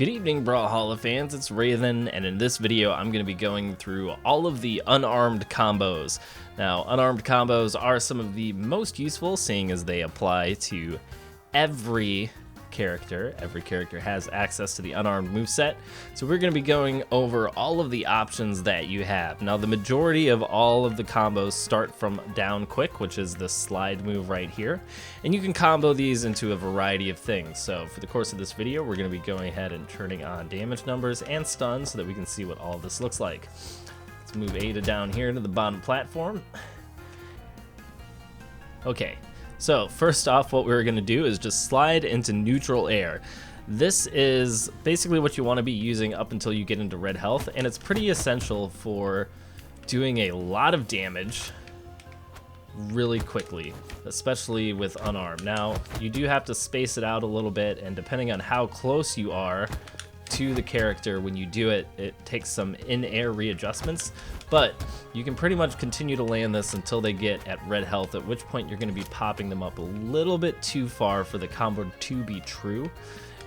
Good evening, Brawlhalla fans, it's Raidhyn, and in this video I'm going to be going through all of the unarmed combos. Now, unarmed combos are some of the most useful, seeing as they apply to every character. Every character has access to the unarmed moveset, so we're going to be going over all of the options that you have. Now, the majority of all of the combos start from down quick, which is the slide move right here, and you can combo these into a variety of things. So for the course of this video, we're going to be going ahead and turning on damage numbers and stun so that we can see what all of this looks like. Let's move Ada down here to the bottom platform. Okay. So first off, what we're going to do is just slide into neutral air. This is basically what you want to be using up until you get into red health, and it's pretty essential for doing a lot of damage really quickly, especially with unarmed. Now, you do have to space it out a little bit, and depending on how close you are to the character when you do it, it takes some in-air readjustments, but you can pretty much continue to land this until they get at red health, at which point you're going to be popping them up a little bit too far for the combo to be true.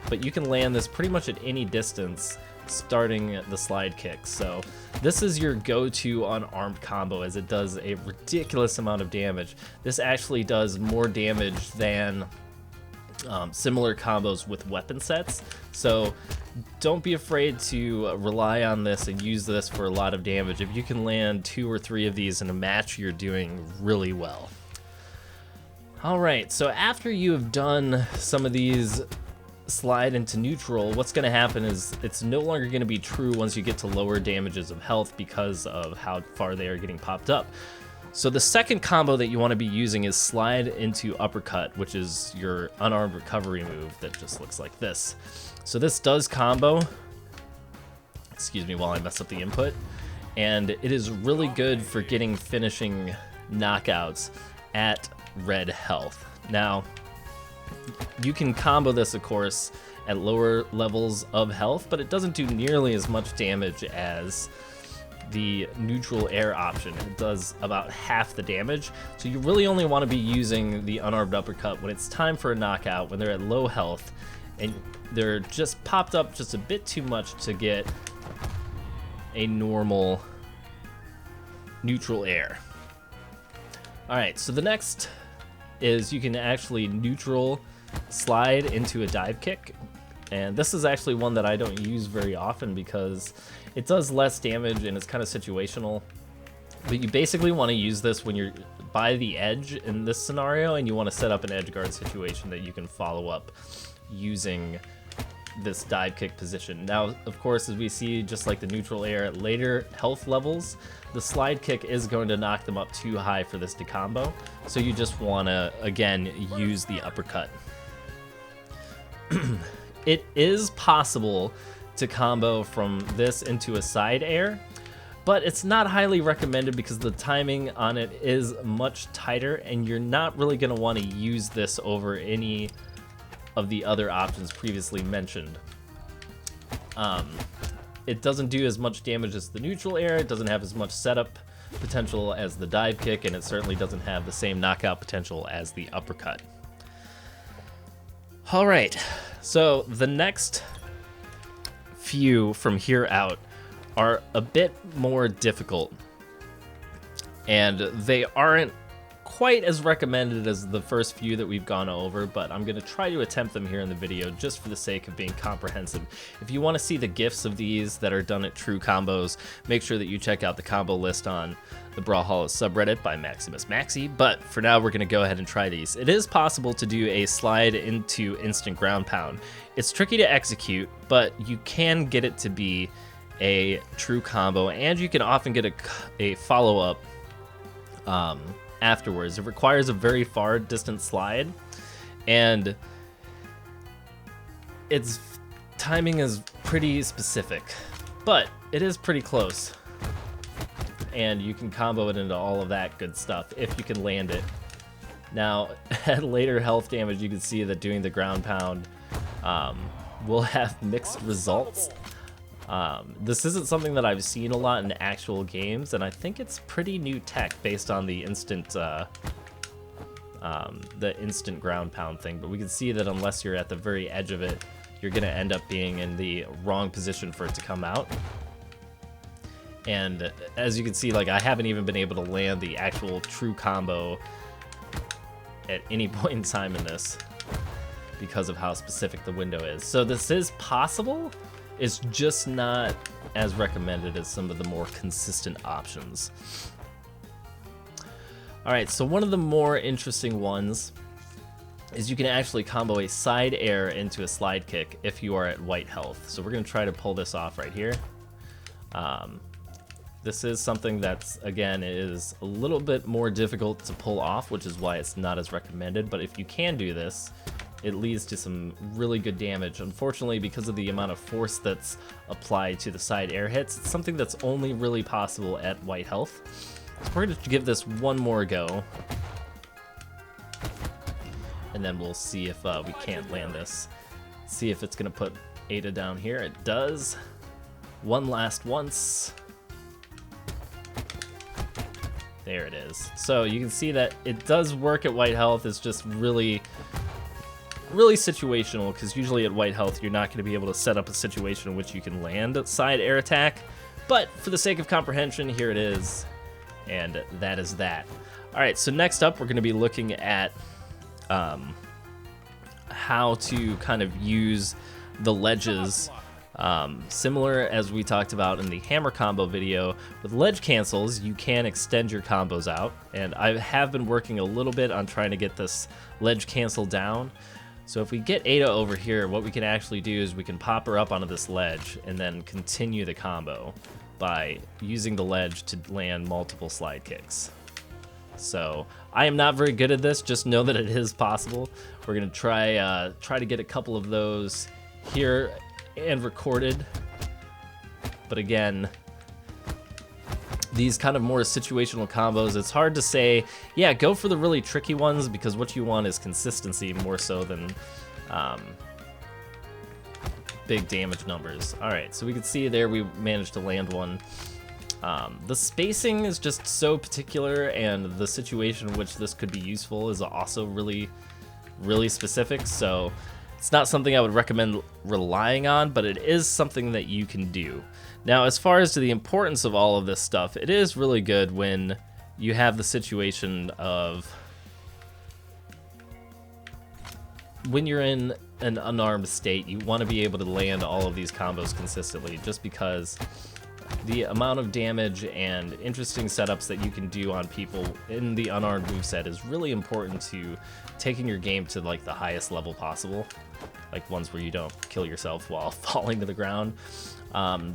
But you can land this pretty much at any distance starting the slide kick. So this is your go-to unarmed combo, as it does a ridiculous amount of damage. This actually does more damage than similar combos with weapon sets, so don't be afraid to rely on this and use this for a lot of damage. If you can land 2 or 3 of these in a match, you're doing really well. Alright, so after you have done some of these slide into neutral, what's going to happen is it's no longer going to be true once you get to lower damages of health because of how far they are getting popped up. So the second combo that you want to be using is slide into uppercut, which is your unarmed recovery move that just looks like this. So this does combo, excuse me while I mess up the input, and it is really good for getting finishing knockouts at red health. Now, you can combo this, of course, at lower levels of health, but it doesn't do nearly as much damage as the neutral air option. It does about half the damage, so you really only want to be using the unarmed uppercut when it's time for a knockout, when they're at low health and they're just popped up just a bit too much to get a normal neutral air. Alright, so the next is you can actually neutral slide into a dive kick, and this is actually one that I don't use very often because it does less damage and it's kind of situational. But you basically want to use this when you're by the edge in this scenario and you want to set up an edge guard situation that you can follow up using this dive kick position. Now, of course, as we see, just like the neutral air at later health levels, the slide kick is going to knock them up too high for this to combo. So you just want to, again, use the uppercut. It is possible to combo from this into a side air, but it's not highly recommended because the timing on it is much tighter and you're not really going to want to use this over any of the other options previously mentioned. It doesn't do as much damage as the neutral air, it doesn't have as much setup potential as the dive kick, and it certainly doesn't have the same knockout potential as the uppercut. Alright, so the next few from here out are a bit more difficult, and they aren't quite as recommended as the first few that we've gone over, but I'm going to try to attempt them here in the video just for the sake of being comprehensive. If you want to see the GIFs of these that are done at true combos, make sure that you check out the combo list on the Brawlhalla subreddit by Maximus Maxi, but for now we're going to go ahead and try these. It is possible to do a slide into instant ground pound. It's tricky to execute, but you can get it to be a true combo, and you can often get a follow-up afterwards. It requires a very far distance slide, and its timing is pretty specific, but it is pretty close, and you can combo it into all of that good stuff if you can land it. Now, at later health damage, you can see that doing the ground pound will have mixed results. This isn't something that I've seen a lot in actual games, and I think it's pretty new tech based on the instant ground pound thing, but we can see that unless you're at the very edge of it, you're going to end up being in the wrong position for it to come out. And as you can see, like, I haven't even been able to land the actual true combo at any point in time in this because of how specific the window is. So this is possible. It's just not as recommended as some of the more consistent options. Alright, so one of the more interesting ones is you can actually combo a side air into a slide kick if you are at white health. So we're going to try to pull this off right here. This is something that's, again, is a little bit more difficult to pull off, which is why it's not as recommended. But if you can do this, it leads to some really good damage. Unfortunately, because of the amount of force that's applied to the side air hits, it's something that's only really possible at white health. So we're going to give this one more go. And then we'll see if we can't land this. See if it's going to put Ada down here. It does. One last once. There it is. So you can see that it does work at white health. It's just really situational, because usually at white health you're not going to be able to set up a situation in which you can land a side air attack. But for the sake of comprehension, here it is. And that is that. Alright, so next up we're going to be looking at how to kind of use the ledges. Similar as we talked about in the hammer combo video, with ledge cancels you can extend your combos out, and I have been working a little bit on trying to get this ledge cancel down. So if we get Ada over here, what we can actually do is we can pop her up onto this ledge and then continue the combo by using the ledge to land multiple slide kicks. So I am not very good at this, just know that it is possible. We're gonna try to get a couple of those here and recorded, but again, these kind of more situational combos, it's hard to say, yeah, go for the really tricky ones, because what you want is consistency more so than big damage numbers. Alright, so we can see there we managed to land one. The spacing is just so particular, and the situation in which this could be useful is also really specific, so it's not something I would recommend relying on, but it is something that you can do. Now, as far as to the importance of all of this stuff, it is really good when you have the situation of when you're in an unarmed state, you want to be able to land all of these combos consistently, just because the amount of damage and interesting setups that you can do on people in the unarmed moveset is really important to taking your game to like the highest level possible, like ones where you don't kill yourself while falling to the ground.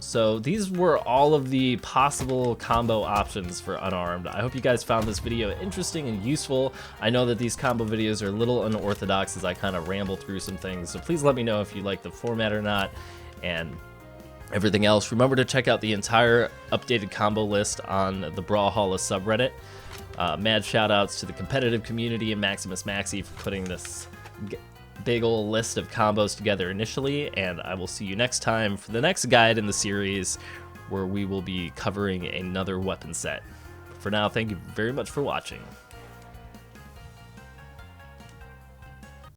So these were all of the possible combo options for unarmed. I hope you guys found this video interesting and useful. I know that these combo videos are a little unorthodox as I kind of ramble through some things, so please let me know if you like the format or not. And everything else, remember to check out the entire updated combo list on the Brawlhalla subreddit. Mad shoutouts to the competitive community and Maximus Maxi for putting this big ol' list of combos together initially, and I will see you next time for the next guide in the series, where we will be covering another weapon set. For now, thank you very much for watching.